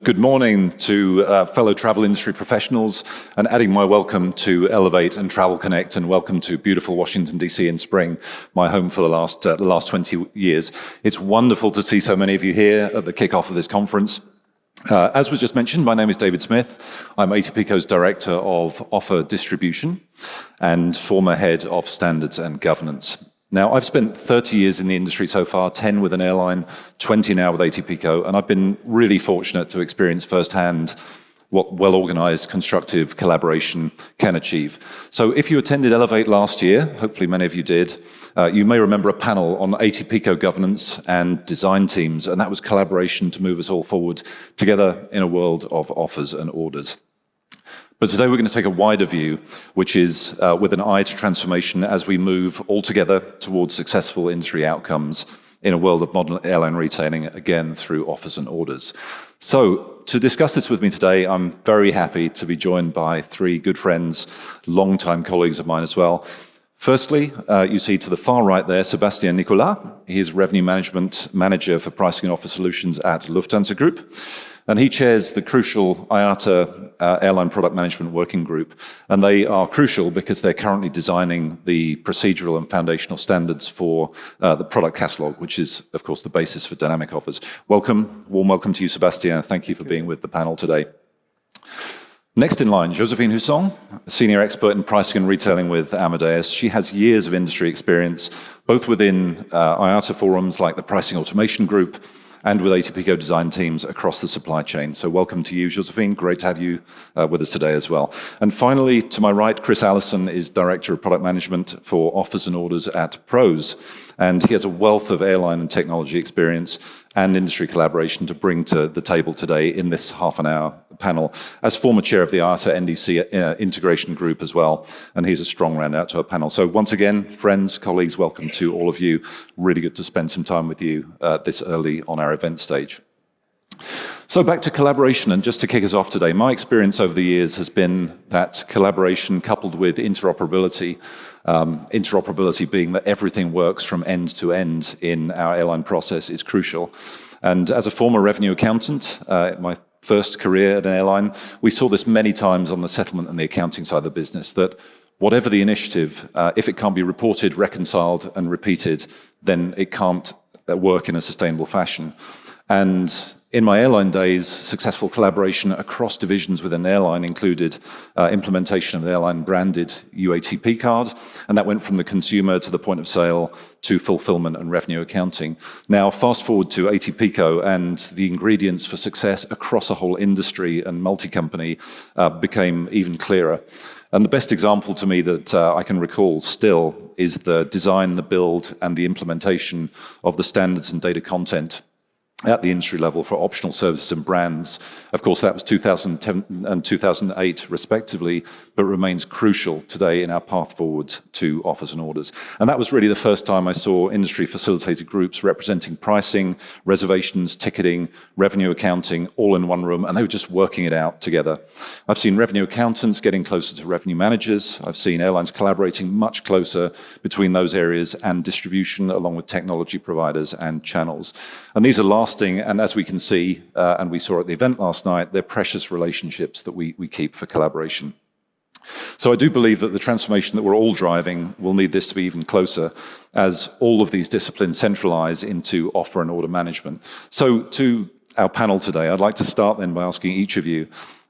Good morning to fellow travel industry professionals, and adding my welcome to Elevate and Travel Connect, and welcome to beautiful Washington, D.C. in spring, my home for the last 20 years. It's wonderful to see so many of you here at the kickoff of this conference. As was just mentioned, my name is David Smith. I'm ATPCO's Director of Offer Distribution and former Head of Standards and Governance. Now, I've spent 30 years in the industry so far, 10 with an airline, 20 now with ATPCO, and I've been really fortunate to experience firsthand what well-organized, constructive collaboration can achieve. So if you attended Elevate last year, hopefully many of you did, you may remember a panel on ATPCO governance and design teams, and that was collaboration to move us all forward together in a world of offers and orders. But today we're going to take a wider view, which is with an eye to transformation as we move all together towards successful industry outcomes in a world of modern airline retailing, again, through offers and orders. So to discuss this with me today, I'm very happy to be joined by three good friends, longtime colleagues of mine as well. Firstly, you see to the far right there, Sébastien Nicolas. He's Revenue Management Manager for Pricing and Offer Solutions at Lufthansa Group. And he chairs the crucial IATA Airline Product Management Working Group. And they are crucial because they're currently designing the procedural and foundational standards for the product catalog, which is, of course, the basis for dynamic offers. Welcome, warm welcome to you, Sébastien. Thank you for being with the panel today. Next in line, Josephine Husson, Senior Expert in Pricing and Retailing with Amadeus. She has years of industry experience, both within IATA forums like the Pricing Automation Group, and with ATPCO design teams across the supply chain. So welcome to you, Josephine. Great to have you with us today as well. And finally, to my right, Chris Allison is Director of Product Management for Offers and Orders at Pros. And he has a wealth of airline and technology experience and industry collaboration to bring to the table today in this half-an-hour panel, as former chair of the IATA NDC integration group as well. And he's a strong round-out to our panel. So once again, friends, colleagues, welcome to all of you. Really good to spend some time with you this early on our event stage. So back to collaboration, and just to kick us off today, my experience over the years has been that collaboration coupled with interoperability, interoperability being that everything works from end to end in our airline process, is crucial. And as a former revenue accountant, my first career at an airline, we saw this many times on the settlement and the accounting side of the business, that whatever the initiative, if it can't be reported, reconciled, and repeated, then it can't work in a sustainable fashion. And in my airline days, successful collaboration across divisions within an airline included implementation of an airline-branded UATP card, and that went from the consumer to the point of sale to fulfillment and revenue accounting. Now, fast forward to ATPCO, and the ingredients for success across a whole industry and multi-company became even clearer. And the best example to me that I can recall still is the design, the build, and the implementation of the standards and data content at the industry level for optional services and brands. Of course, that was 2010 and 2008 respectively, but remains crucial today in our path forward to offers and orders. And that was really the first time I saw industry facilitated groups representing pricing, reservations, ticketing, revenue accounting, all in one room, and they were just working it out together. I've seen revenue accountants getting closer to revenue managers. I've seen airlines collaborating much closer between those areas and distribution, along with technology providers and channels. And these are lasting, and as we can see, and we saw at the event last night, they're precious relationships that we keep for collaboration. So I do believe that the transformation that we're all driving will need this to be even closer as all of these disciplines centralize into offer and order management. So to our panel today, I'd like to start then by asking each of you,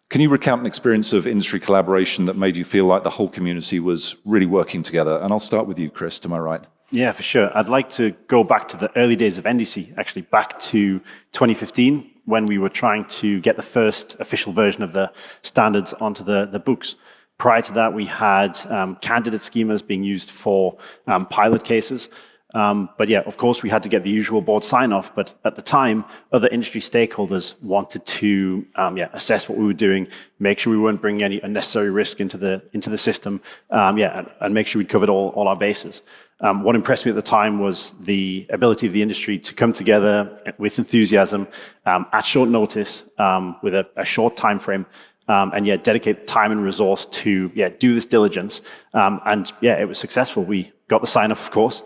can you recount an experience of industry collaboration that made you feel like the whole community was really working together? And I'll start with you, Chris, to my right. Yeah, for sure. I'd like to go back to the early days of NDC, actually back to 2015, when we were trying to get the first official version of the standards onto the books. Prior to that, we had candidate schemas being used for pilot cases. But yeah, of course, we had to get the usual board sign-off. But at the time, other industry stakeholders wanted to assess what we were doing, make sure we weren't bringing any unnecessary risk into the system, and make sure we covered all our bases. What impressed me at the time was the ability of the industry to come together with enthusiasm at short notice, with a short time frame, and dedicate time and resource to do this diligence. It was successful. We got the sign-off, of course.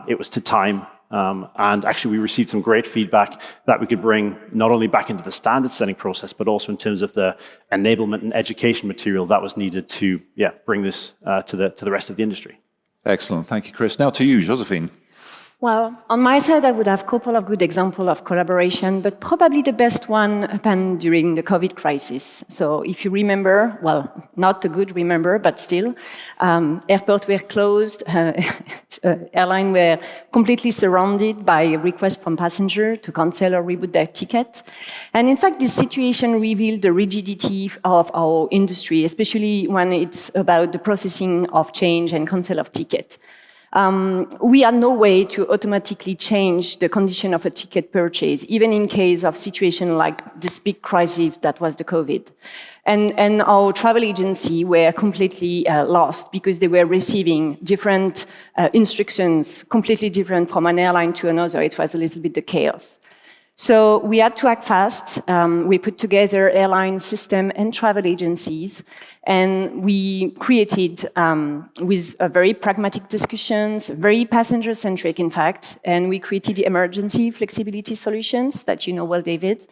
It was to time. And actually, we received some great feedback that we could bring not only back into the standard setting process, but also in terms of the enablement and education material that was needed to bring this to the rest of the industry. Excellent. Thank you, Chris. Now to you, Josephine. Well, on my side, I would have a couple of good examples of collaboration, but probably the best one happened during the COVID crisis. So if you remember, well, not a good remember, but still, airports were closed, airlines were completely surrounded by requests from passengers to cancel or rebook their ticket. And in fact, this situation revealed the rigidity of our industry, especially when it's about the processing of change and cancel of ticket. We had no way to automatically change the condition of a ticket purchase, even in case of situation like this big crisis that was the COVID. And our travel agency were completely lost because they were receiving different instructions, completely different from an airline to another. It was a little bit the chaos. So we had to act fast. We put together airline system and travel agencies, and we created with very pragmatic discussions, very passenger-centric, in fact, and we created the emergency flexibility solutions that you know well, David.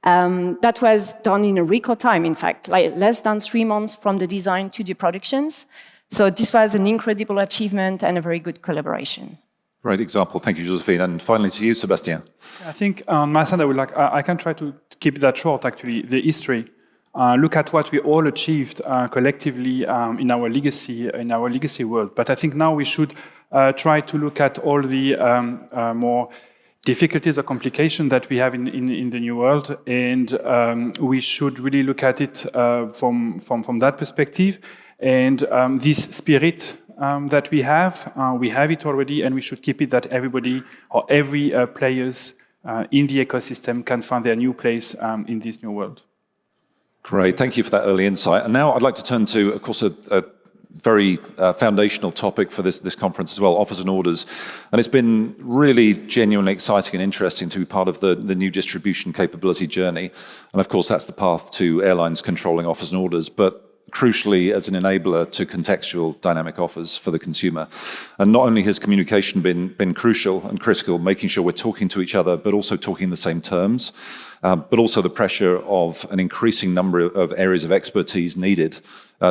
That was done in a record time, in fact, like less than 3 months from the design to the productions. So this was an incredible achievement and a very good collaboration. Great example. Thank you, Josephine. And finally to you, Sébastien. I think on my side, I can try to keep that short, actually, the history. Look at what we all achieved collectively in our legacy world. But I think now we should try to look at all the more difficulties or complications that we have in the new world. And we should really look at it from that perspective. And this spirit that we have it already, and we should keep it that everybody or every players in the ecosystem can find their new place in this new world. Great, thank you for that early insight. And now I'd like to turn to, of course, a very foundational topic for this conference as well, offers and orders. And it's been really genuinely exciting and interesting to be part of the new distribution capability journey. And of course, that's the path to airlines controlling offers and orders, but crucially as an enabler to contextual dynamic offers for the consumer. And not only has communication been crucial and critical, making sure we're talking to each other, but also talking the same terms, but also the pressure of an increasing number of areas of expertise needed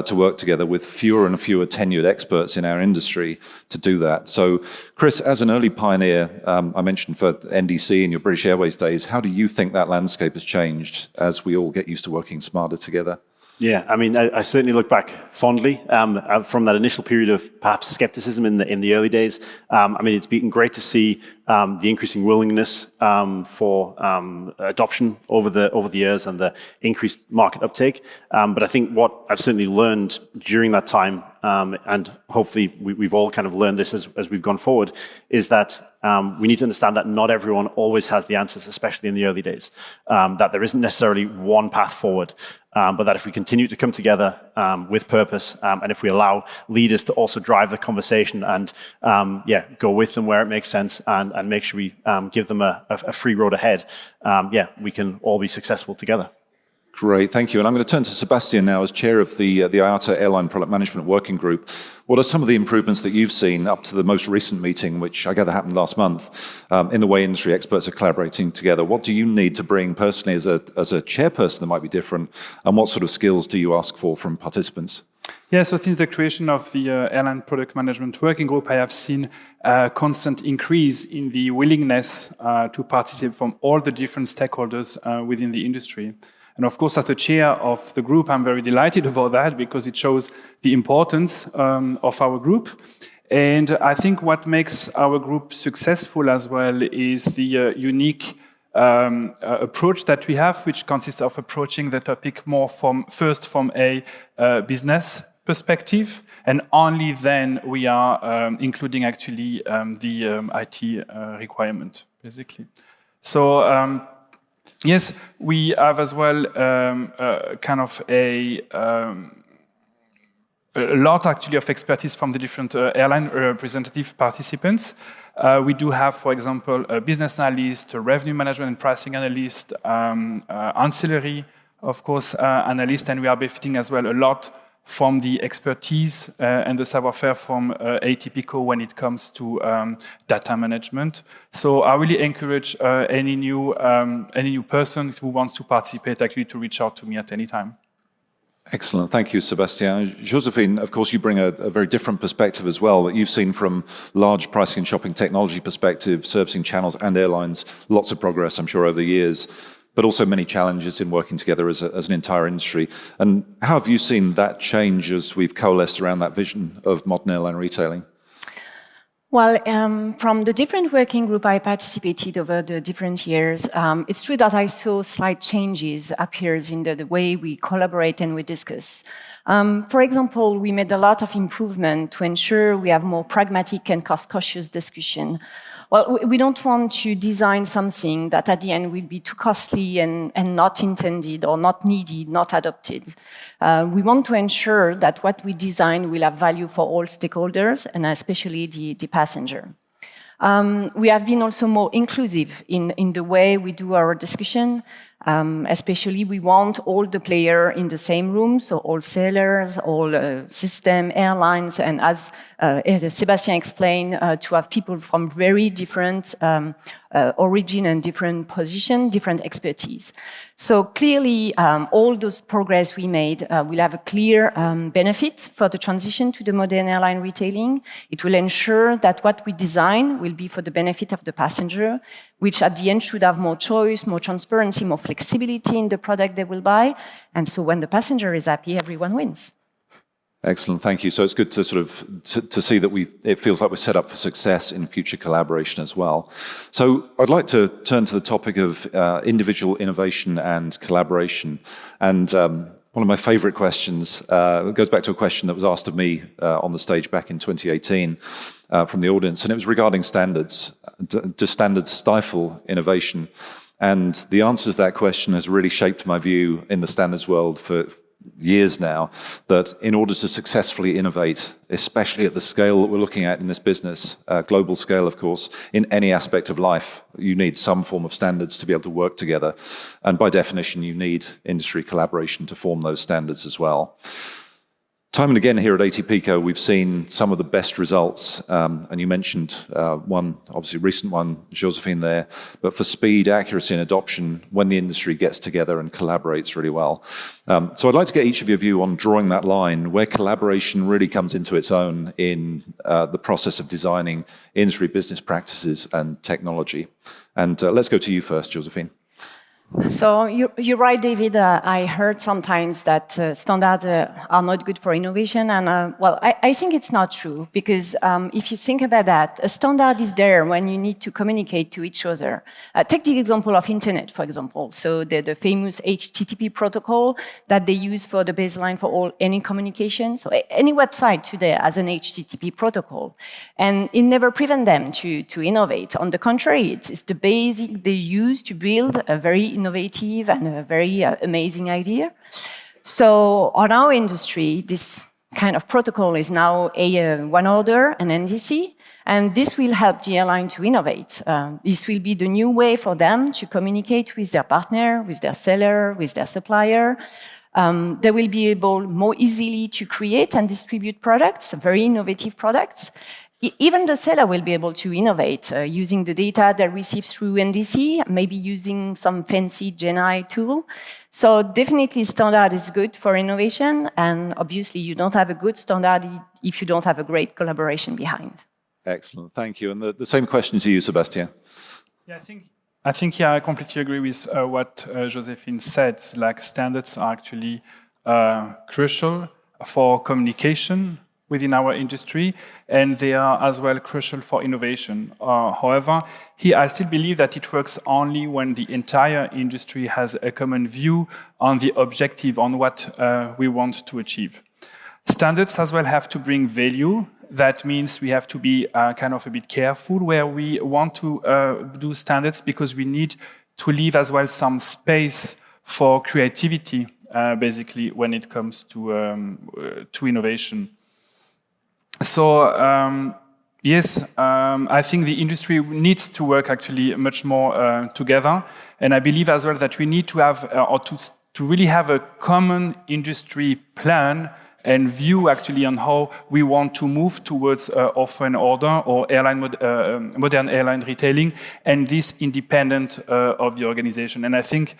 to work together with fewer and fewer tenured experts in our industry to do that. So, Chris, as an early pioneer, I mentioned for NDC in your British Airways days, how do you think that landscape has changed as we all get used to working smarter together? Yeah, I mean, I certainly look back fondly from that initial period of perhaps skepticism in the early days. I mean, it's been great to see the increasing willingness for adoption over the years and the increased market uptake. But I think what I've certainly learned during that time, and hopefully we've all kind of learned this as we've gone forward, is that we need to understand that not everyone always has the answers, especially in the early days. That there isn't necessarily one path forward. But that if we continue to come together with purpose, and if we allow leaders to also drive the conversation and go with them where it makes sense, and make sure we give them a free road ahead, we can all be successful together. Great, thank you. And I'm going to turn to Sébastien now as chair of the IATA Airline Product Management Working Group. What are some of the improvements that you've seen up to the most recent meeting, which I gather happened last month, in the way industry experts are collaborating together? What do you need to bring personally as a chairperson that might be different? And what sort of skills do you ask for from participants? Yes, so since the creation of the Airline Product Management Working Group, I have seen a constant increase in the willingness to participate from all the different stakeholders within the industry. And of course, as the chair of the group, I'm very delighted about that because it shows the importance of our group. And I think what makes our group successful as well is the unique approach that we have, which consists of approaching the topic more from a business perspective, and only then we are including actually the IT requirement, basically. So yes, we have as well kind of a lot actually of expertise from the different airline representative participants. We do have, for example, a business analyst, a revenue management and pricing analyst, ancillary, of course, analyst, and we are benefiting as well a lot from the expertise and the savoir-faire from Atypico when it comes to data management. So I really encourage any new person who wants to participate actually to reach out to me at any time. Excellent. Thank you, Sebastian. Josephine, of course, you bring a very different perspective as well that you've seen from large pricing and shopping technology perspective, servicing channels and airlines. Lots of progress, I'm sure, over the years, but also many challenges in working together as an entire industry. And how have you seen that change as we've coalesced around that vision of modern airline retailing? Well, from the different working group I participated over the different years, it's true that I saw slight changes appears in the way we collaborate and we discuss. For example, we made a lot of improvement to ensure we have more pragmatic and cost-cautious discussion. Well, we don't want to design something that at the end will be too costly and not intended or not needed, not adopted. We want to ensure that what we design will have value for all stakeholders and especially the passenger. We have been also more inclusive in the way we do our discussion. Especially, we want all the players in the same room, so all sellers, all system, airlines, and as Sebastian explained, to have people from very different origin and different position, different expertise. So clearly, all those progress we made will have a clear benefit for the transition to the modern airline retailing. It will ensure that what we design will be for the benefit of the passenger, which at the end should have more choice, more transparency, more flexibility in the product they will buy. And so when the passenger is happy, everyone wins. Excellent, thank you. So it's good to sort of to see that it feels like we're set up for success in future collaboration as well. So I'd like to turn to the topic of individual innovation and collaboration. And one of my favorite questions goes back to a question that was asked of me on the stage back in 2018 from the audience, and it was regarding standards. Do standards stifle innovation? And the answer to that question has really shaped my view in the standards world for years now, that in order to successfully innovate, especially at the scale that we're looking at in this business, global scale, of course, in any aspect of life, you need some form of standards to be able to work together. And by definition, you need industry collaboration to form those standards as well. Time and again here at Atypico, we've seen some of the best results, and you mentioned one, obviously recent one, Josephine there, but for speed, accuracy and adoption when the industry gets together and collaborates really well. So I'd like to get each of your view on drawing that line, where collaboration really comes into its own in the process of designing industry business practices and technology. And let's go to you first, Josephine. So you're right, David. I heard sometimes that standards are not good for innovation, and well, I think it's not true, because if you think about that, a standard is there when you need to communicate to each other. Take the example of internet, for example. So the famous HTTP protocol that they use for the baseline for any communication. So any website today has an HTTP protocol, and it never prevents them to innovate. On the contrary, it's the basic they use to build a very innovative and a very amazing idea. So on our industry, this kind of protocol is now a one order, an NDC, and this will help the airline to innovate. This will be the new way for them to communicate with their partner, with their seller, with their supplier. They will be able more easily to create and distribute products, very innovative products. Even the seller will be able to innovate using the data they receive through NDC, maybe using some fancy GenAI tool. So definitely standard is good for innovation, and obviously you don't have a good standard if you don't have a great collaboration behind. Excellent, thank you. And the same question to you, Sebastian. Yeah, I think I completely agree with what Josephine said. Like, standards are actually crucial for communication within our industry, and they are as well crucial for innovation. However, here I still believe that it works only when the entire industry has a common view on the objective, on what we want to achieve. Standards as well have to bring value. That means we have to be kind of a bit careful where we want to do standards, because we need to leave as well some space for creativity, basically, when it comes to innovation. So, yes, I think the industry needs to work actually much more together. And I believe as well that we need to have, or to really have a common industry plan and view actually on how we want to move towards offer and order or modern airline retailing, and this independent of the organization. And I think,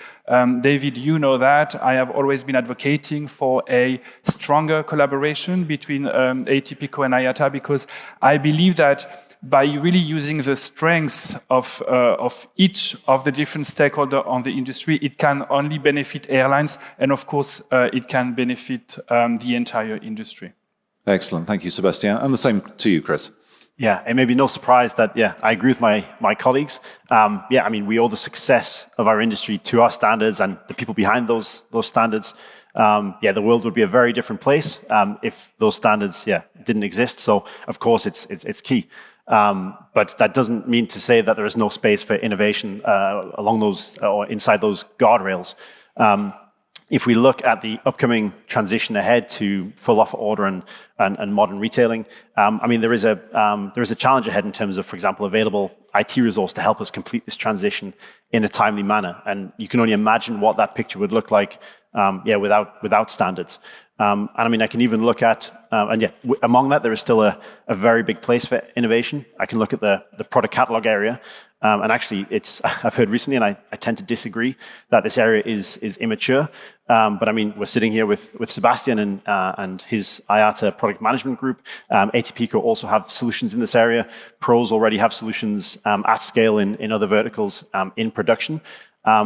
David, you know that I have always been advocating for a stronger collaboration between ATPCO and IATA, because I believe that by really using the strengths of each of the different stakeholders on the industry, it can only benefit airlines, and of course, it can benefit the entire industry. Excellent, thank you, Sebastien. And the same to you, Chris. Yeah, it may be no surprise that, I agree with my colleagues. I mean, we owe the success of our industry to our standards and the people behind those standards. The world would be a very different place if those standards, didn't exist. So, of course, it's key. But that doesn't mean to say that there is no space for innovation along those or inside those guardrails. If we look at the upcoming transition ahead to full offer order and modern retailing, I mean, there is a challenge ahead in terms of, for example, available IT resource to help us complete this transition in a timely manner. And you can only imagine what that picture would look like, without standards. And I mean, I can even look at, among that, there is still a very big place for innovation. I can look at the product catalog area. And actually, I've heard recently, and I tend to disagree, that this area is immature. But I mean, we're sitting here with Sebastien and his IATA product management group. ATPCO also have solutions in this area. Pros already have solutions at scale in other verticals in production. I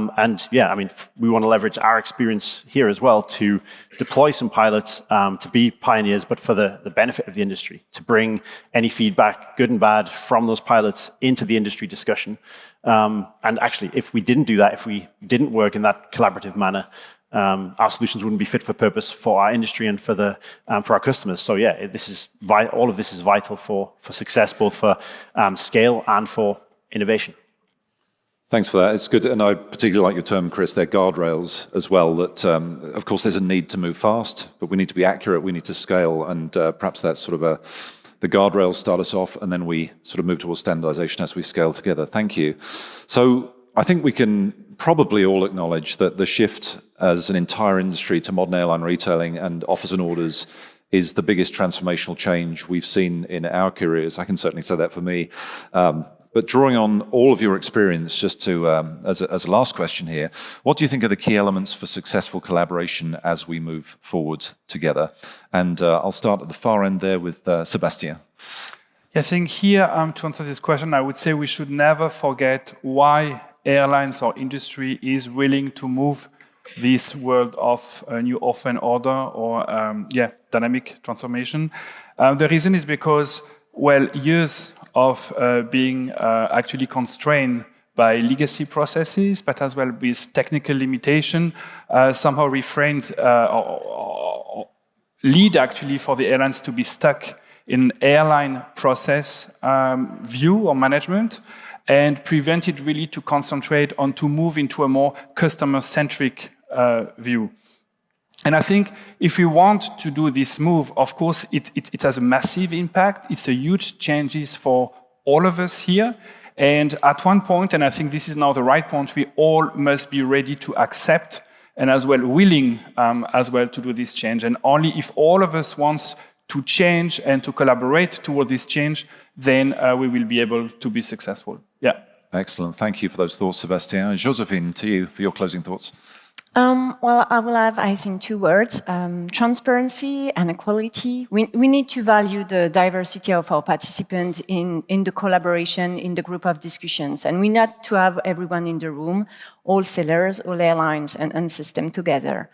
mean, we want to leverage our experience here as well to deploy some pilots, to be pioneers, but for the benefit of the industry, to bring any feedback, good and bad, from those pilots into the industry discussion. And actually, if we didn't do that, if we didn't work in that collaborative manner, our solutions wouldn't be fit for purpose for our industry and for our customers. So all of this is vital for success, both for scale and for innovation. Thanks for that. It's good, and I particularly like your term, Chris, they're guardrails as well, that of course there's a need to move fast, but we need to be accurate, we need to scale, and perhaps that's sort of the guardrails start us off, and then we sort of move towards standardization as we scale together. Thank you. So I think we can probably all acknowledge that the shift as an entire industry to modern airline retailing and offers and orders is the biggest transformational change we've seen in our careers. I can certainly say that for me. But drawing on all of your experience, just to as a last question here, what do you think are the key elements for successful collaboration as we move forward together? And I'll start at the far end there with Sebastien. I think here, to answer this question, I would say we should never forget why airlines or industry is willing to move this world of a new offer and order or dynamic transformation. The reason is because, years of being actually constrained by legacy processes, but as well with technical limitation, somehow refrained or lead actually for the airlines to be stuck in airline process view or management, and prevented really to concentrate on to move into a more customer-centric view. And I think if we want to do this move, of course, it has a massive impact. It's a huge changes for all of us here. And at one point, and I think this is now the right point, we all must be ready to accept and as well willing as well to do this change. And only if all of us wants to change and to collaborate toward this change, then we will be able to be successful. Yeah. Excellent. Thank you for those thoughts, Sebastien. Josephine, to you for your closing thoughts. I will have, I think, two words, transparency and equality. We need to value the diversity of our participants in the collaboration, in the group of discussions. And we need to have everyone in the room, all sellers, all airlines, and system together.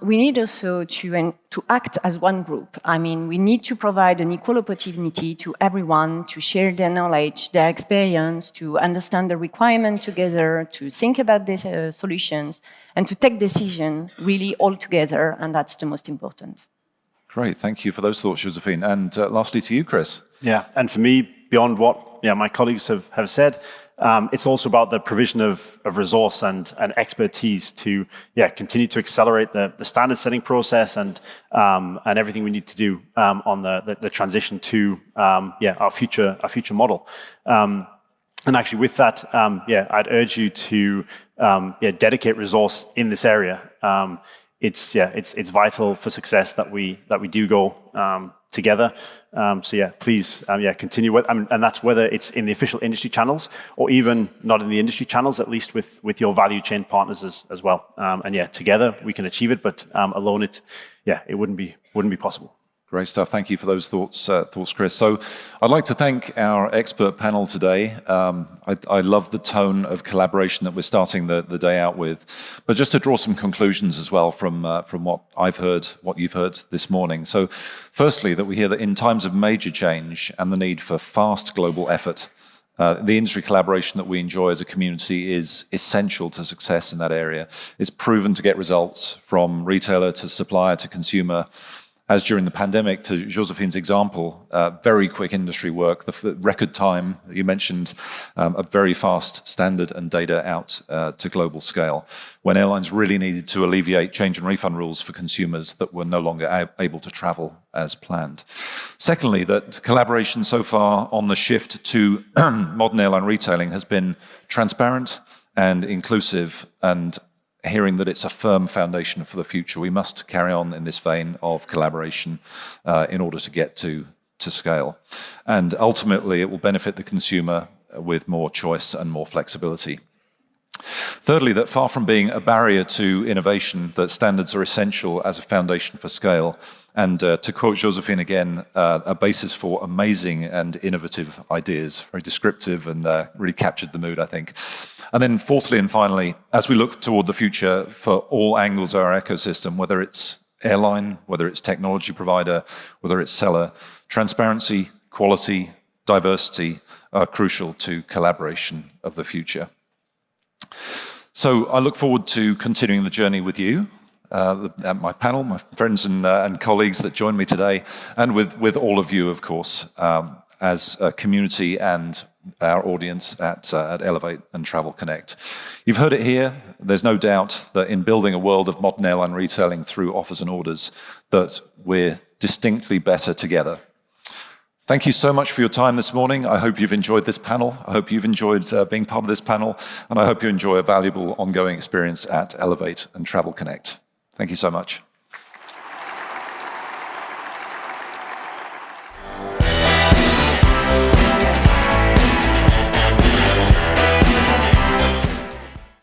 We need also to act as one group. I mean, we need to provide an equal opportunity to everyone to share their knowledge, their experience, to understand the requirement together, to think about these solutions, and to take decisions really all together, and that's the most important. Great, thank you for those thoughts, Josephine. And lastly to you, Chris. Yeah, and for me, beyond what my colleagues have said, it's also about the provision of resource and expertise to continue to accelerate the standard setting process and everything we need to do on the transition to our future model. And actually, with that, I'd urge you to dedicate resource in this area. it's vital for success that we do go together. So yeah, please continue with, and that's whether it's in the official industry channels or even not in the industry channels, at least with your value chain partners as well. And yeah, together we can achieve it, but alone it wouldn't be possible. Great stuff. Thank you for those thoughts, Chris. So I'd like to thank our expert panel today. I love the tone of collaboration that we're starting the day out with. But just to draw some conclusions as well from what I've heard, what you've heard this morning. So firstly, that we hear that in times of major change and the need for fast global effort, the industry collaboration that we enjoy as a community is essential to success in that area. It's proven to get results from retailer to supplier to consumer. As during the pandemic, to Josephine's example, very quick industry work, the record time, you mentioned a very fast standard and data out to global scale, when airlines really needed to alleviate change and refund rules for consumers that were no longer able to travel as planned. Secondly, that collaboration so far on the shift to modern airline retailing has been transparent and inclusive, and hearing that it's a firm foundation for the future. We must carry on in this vein of collaboration in order to get to scale. And ultimately, it will benefit the consumer with more choice and more flexibility. Thirdly, that far from being a barrier to innovation, that standards are essential as a foundation for scale. And to quote Josephine again, a basis for amazing and innovative ideas. Very descriptive and really captured the mood, I think. And then fourthly and finally, as we look toward the future for all angles of our ecosystem, whether it's airline, whether it's technology provider, whether it's seller, transparency, quality, diversity are crucial to collaboration of the future. So I look forward to continuing the journey with you, my panel, my friends and colleagues that joined me today, and with all of you, of course, as a community and our audience at Elevate and Travel Connect. You've heard it here. There's no doubt that in building a world of modern airline retailing through offers and orders, that we're distinctly better together. Thank you so much for your time this morning. I hope you've enjoyed this panel. I hope you've enjoyed being part of this panel, and I hope you enjoy a valuable ongoing experience at Elevate and Travel Connect. Thank you so much.